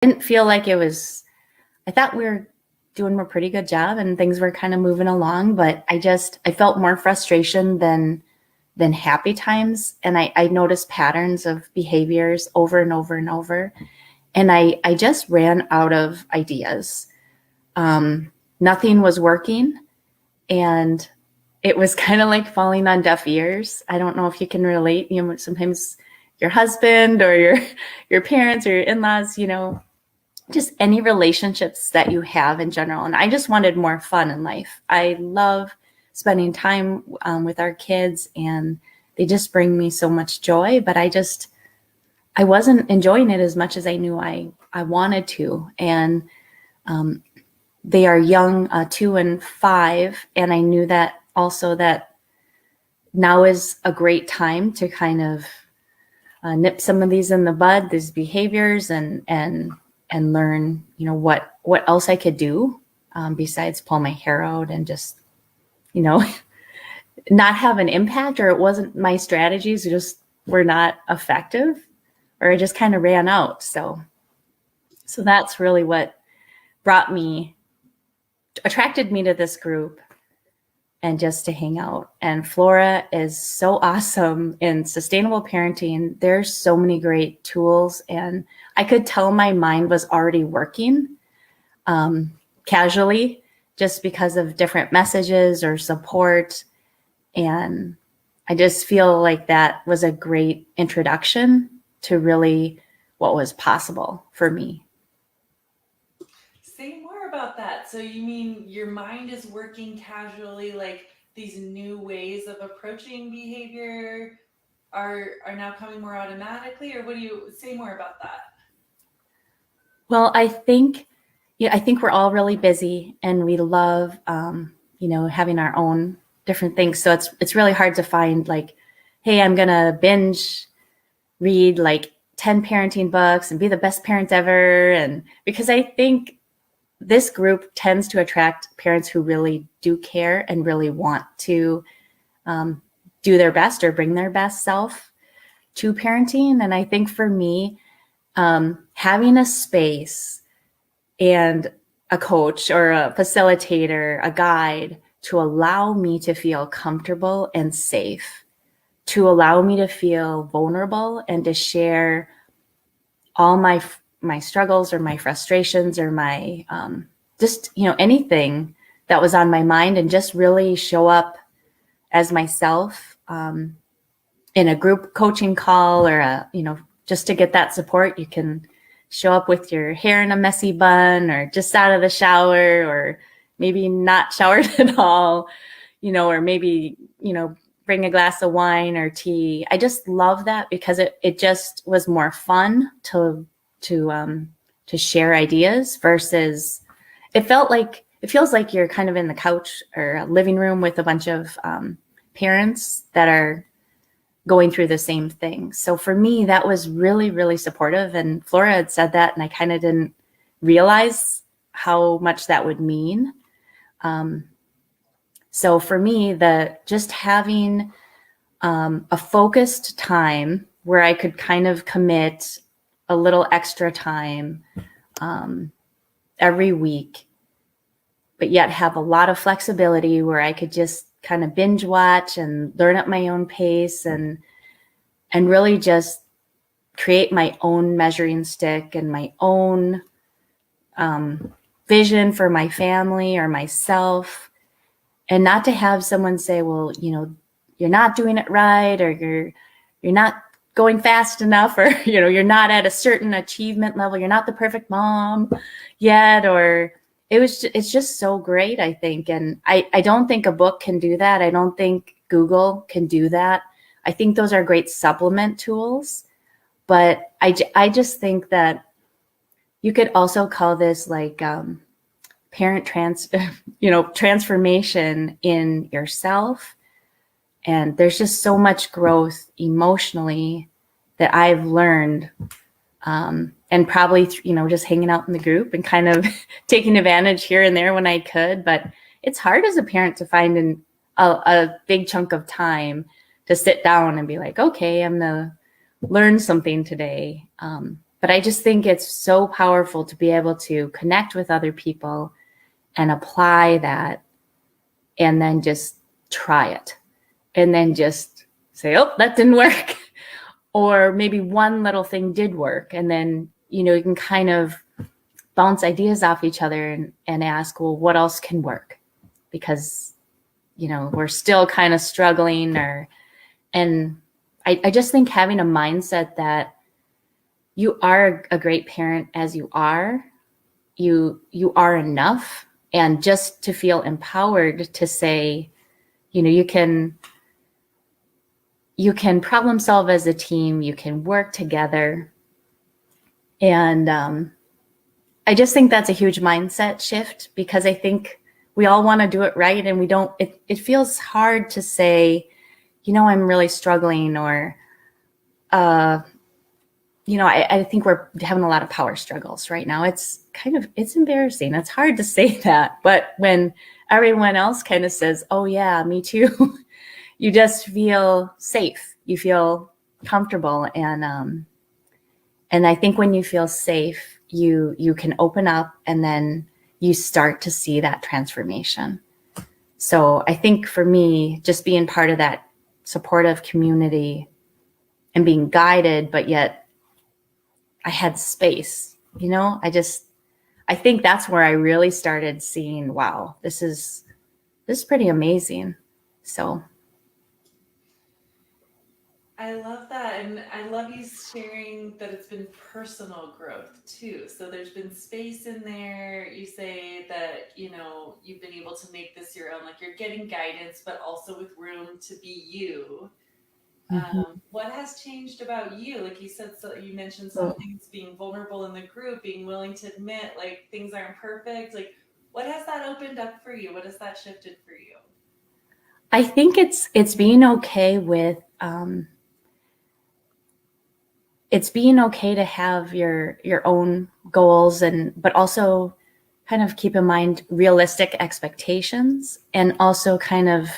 didn't feel like it was, I thought we were doing a pretty good job and things were kind of moving along, but I felt more frustration than happy times. And I noticed patterns of behaviors over and over and over. And I just ran out of ideas. Nothing was working. And it was kind of like falling on deaf ears. I don't know if you can relate. You know, sometimes your husband or your parents or your in-laws, you know, just any relationships that you have in general. And I just wanted more fun in life. I love spending time with our kids, and they just bring me so much joy. But I wasn't enjoying it as much as I knew I wanted to. And they are young, 2 and 5, and I knew that also that now is a great time to kind of nip some of these in the bud, these behaviors, and learn, you know, what else I could do besides pull my hair out and just, you know, not have an impact, or it wasn't my strategies just were not effective, or I just kind of ran out. So that's really what attracted me to this group and just to hang out. And Flora is so awesome in sustainable parenting. There's so many great tools, and I could tell my mind was already working casually just because of different messages or support. And I just feel like that was a great introduction to really what was possible for me. Say more about that. So you mean your mind is working casually, like these new ways of approaching behavior are now coming more automatically, or what do you say more about that? Well, I think we're all really busy, and we love, you know, having our own different things. So it's really hard to find like, hey, I'm gonna binge read like 10 parenting books and be the best parent ever. And because I think this group tends to attract parents who really do care and really want to do their best or bring their best self to parenting. And I think for me, having a space and a coach or a facilitator, a guide to allow me to feel comfortable and safe, to allow me to feel vulnerable and to share all my struggles or my frustrations or my just, you know, anything that was on my mind, and just really show up as myself in a group coaching call, or you know, just to get that support. You can show up with your hair in a messy bun, or just out of the shower, or maybe not showered at all, you know, or maybe, you know, bring a glass of wine or tea. I just love that because it just was more fun to share ideas versus it feels like you're kind of in the couch or a living room with a bunch of parents that are going through the same thing. So for me, that was really, really supportive. And Flora had said that, and I kind of didn't realize how much that would mean. So for me, just having a focused time where I could kind of commit a little extra time every week, but yet have a lot of flexibility where I could just kind of binge watch and learn at my own pace, and really just create my own measuring stick and my own vision for my family or myself, and not to have someone say, well, you know, you're not doing it right, or you're not going fast enough, or, you know, you're not at a certain achievement level, you're not the perfect mom yet, or it's just so great, I think. And I don't think a book can do that. I don't think Google can do that. I think those are great supplement tools, but I just think that you could also call this like parent transformation in yourself. And there's just so much growth emotionally that I've learned, and probably, you know, just hanging out in the group and kind of taking advantage here and there when I could. But it's hard as a parent to find a big chunk of time to sit down and be like, okay, I'm going to learn something today. But I just think it's so powerful to be able to connect with other people and apply that and then just try it and then just say, oh, that didn't work. Or maybe one little thing did work. And then, you can kind of bounce ideas off each other and ask, well, what else can work? Because, we're still kind of struggling and I just think having a mindset that you are a great parent as you are, you are enough, and just to feel empowered to say, you can problem solve as a team, you can work together. And I just think that's a huge mindset shift, because I think we all want to do it right, and we don't, it feels hard to say, I'm really struggling, or I think we're having a lot of power struggles right now. It's embarrassing. It's hard to say that. But when everyone else kind of says, oh yeah, me too, you just feel safe. You feel comfortable. And I think when you feel safe, you can open up, and then you start to see that transformation. So I think for me, just being part of that supportive community and being guided, but yet I had space, I think that's where I really started seeing, wow, this is pretty amazing. So I love that. And I love you sharing that it's been personal growth too. So there's been space in there. You say that, you've been able to make this your own, like you're getting guidance, but also with room to be you. mhm. What has changed about you? Like you said, so you mentioned some So things, being vulnerable in the group, being willing to admit like things aren't perfect. Like, what has that opened up for you? What has that shifted for you? I think it's being okay with it's being okay to have your own goals, and but also kind of keep in mind realistic expectations, and also kind of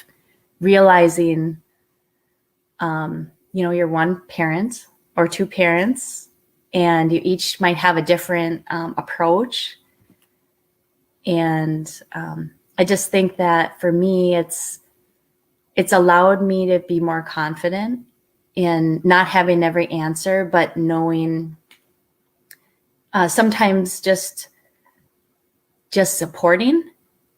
realizing you're one parent or two parents, and you each might have a different approach. And I just think that for me, it's allowed me to be more confident in not having every answer, but knowing sometimes just supporting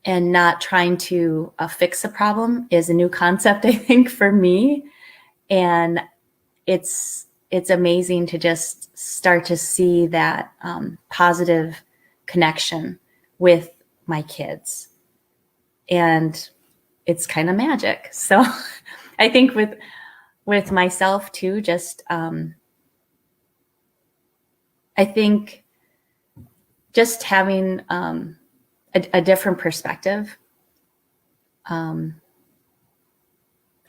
and not trying to fix a problem is a new concept, I think, for me. And it's amazing to just start to see that positive connection with my kids, and it's kind of magic. So I think with myself too, just I think just having a different perspective. um,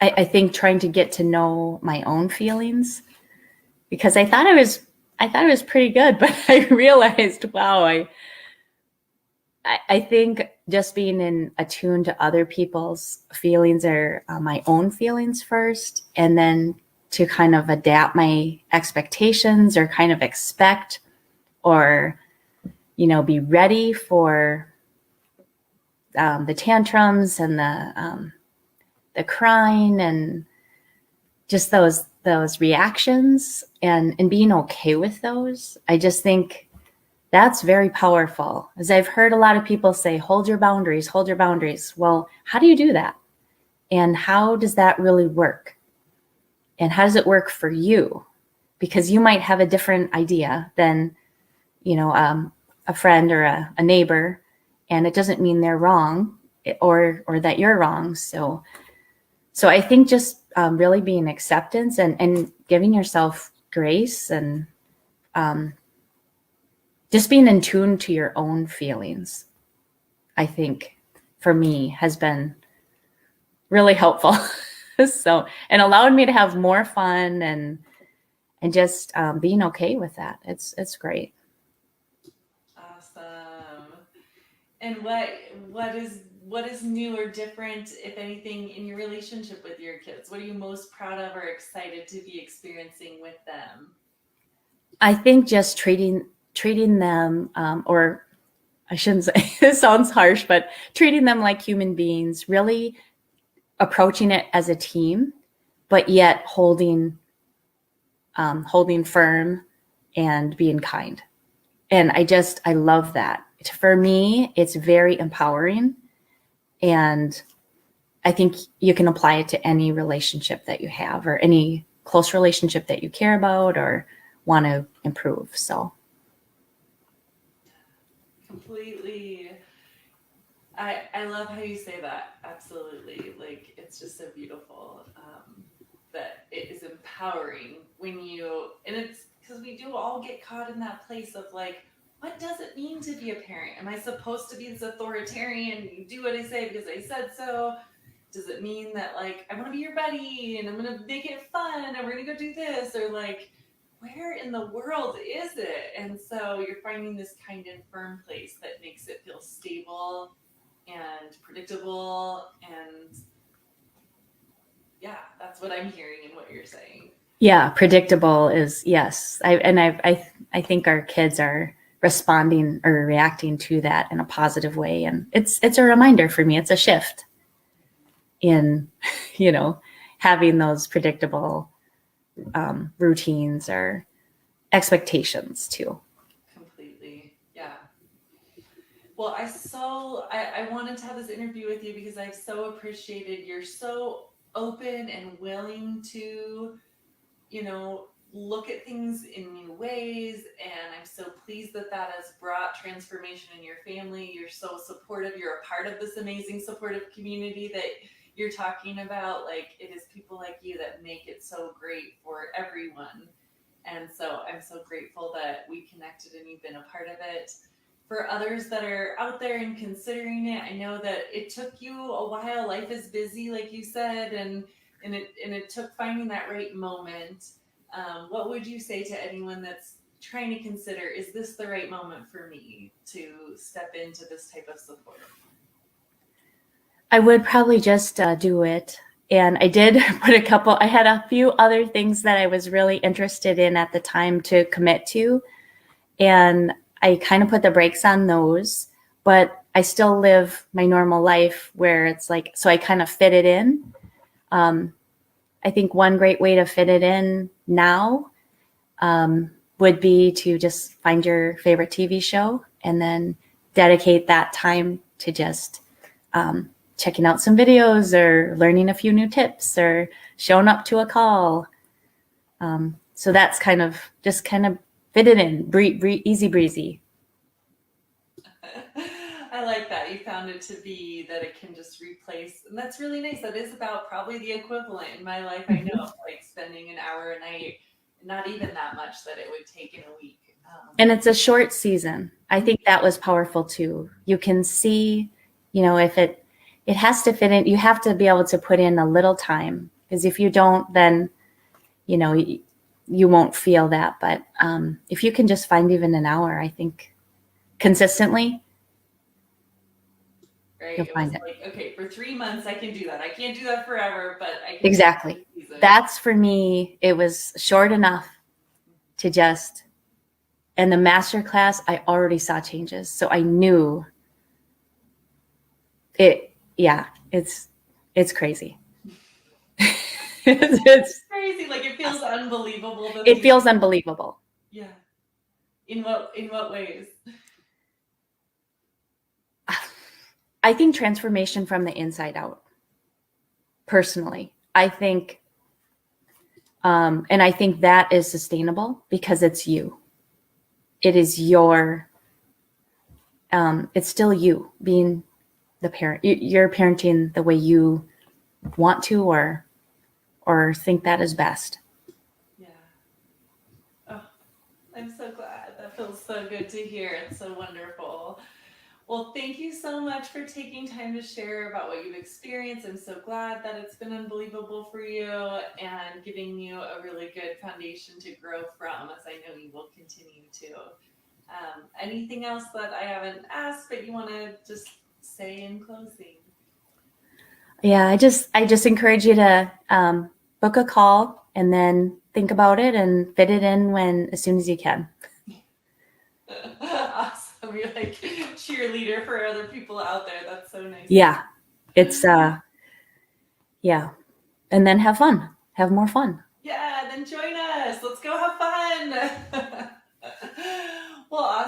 I think trying to get to know my own feelings, because I thought it was pretty good, but I realized, wow, I think just being in attuned to other people's feelings, or my own feelings first, and then to kind of adapt my expectations, or kind of expect, or be ready for the tantrums and the crying, and just those reactions, and being okay with those. I just think that's very powerful, as I've heard a lot of people say, hold your boundaries, hold your boundaries. Well, how do you do that? And how does that really work? And how does it work for you? Because you might have a different idea than, a friend or a neighbor, and it doesn't mean they're wrong, or that you're wrong. So I think just really being acceptance, and giving yourself grace, and just being in tune to your own feelings, I think for me has been really helpful. So, and allowed me to have more fun, and just being okay with that. It's great. Awesome. And what is new or different, if anything, in your relationship with your kids? What are you most proud of or excited to be experiencing with them? I think just treating them, or I shouldn't say it sounds harsh, but treating them like human beings, really approaching it as a team, but yet holding firm and being kind. And I love that. For me, it's very empowering, and I think you can apply it to any relationship that you have or any close relationship that you care about or want to improve. So Completely. I love how you say that. Absolutely. Like, it's just so beautiful, that it is empowering when you, and it's because we do all get caught in that place of like, what does it mean to be a parent? Am I supposed to be this authoritarian? You do what I say because I said so. Does it mean that like I'm gonna be your buddy and I'm gonna make it fun and we're gonna go do this? Or like, where in the world is it? And so you're finding this kind and firm place that makes it feel stable and predictable. And yeah, that's what I'm hearing in what you're saying. yeah, predictable is yes. I think our kids are responding or reacting to that in a positive way, and it's a reminder for me. It's a shift in, you know, having those predictable routines or expectations too. Completely. Yeah. Well, I wanted to have this interview with you because I've so appreciated you're so open and willing to, look at things in new ways. And I'm so pleased that that has brought transformation in your family. You're so supportive. You're a part of this amazing supportive community that you're talking about. Like, it is people like you that make it so great for everyone. And so I'm so grateful that we connected and you've been a part of it. For others that are out there and considering it, I know that it took you a while. Life is busy, like you said, and it took finding that right moment. What would you say to anyone that's trying to consider, is this the right moment for me to step into this type of support? I would probably just do it. And I did I had a few other things that I was really interested in at the time to commit to. And I kind of put the brakes on those, but I still live my normal life where it's like, so I kind of fit it in. Um, I think one great way to fit it in now would be to just find your favorite TV show and then dedicate that time to just checking out some videos or learning a few new tips or showing up to a call. So that's kind of fit it in, easy breezy. I like that. You found it to be that it can just replace, and that's really nice. That is about probably the equivalent in my life. I know, like spending an hour a night, not even that much that it would take in a week. And it's a short season. I think that was powerful too. You can see, if it has to fit in, you have to be able to put in a little time, because if you don't, then, you won't feel that. But if you can just find even an hour, I think consistently, Right? you'll It was find it. like, okay, for 3 months I can do that. I can't do that forever, but I can. Exactly. That's for me. It was short enough to just, and the master class, I already saw changes. So I knew it. Yeah, it's crazy. It's crazy. Like, it feels unbelievable. It feels unbelievable. Yeah. In what ways? I think transformation from the inside out. Personally, I think, and I think that is sustainable because it's you. It is your. It's still you being the parent. You're parenting the way you want to, or think that is best. Yeah. Oh, I'm so glad. That feels so good to hear. It's so wonderful. Well, thank you so much for taking time to share about what you've experienced. I'm so glad that it's been unbelievable for you and giving you a really good foundation to grow from, as I know you will continue to. Anything else that I haven't asked, but you want to just say in closing? Yeah, I just encourage you to book a call and then think about it and fit it in when as soon as you can. Awesome. You're like cheerleader for other people out there. That's so nice. Yeah. It's yeah. And then have fun. Have more fun. Yeah, then join us. Let's go have fun. Well, awesome.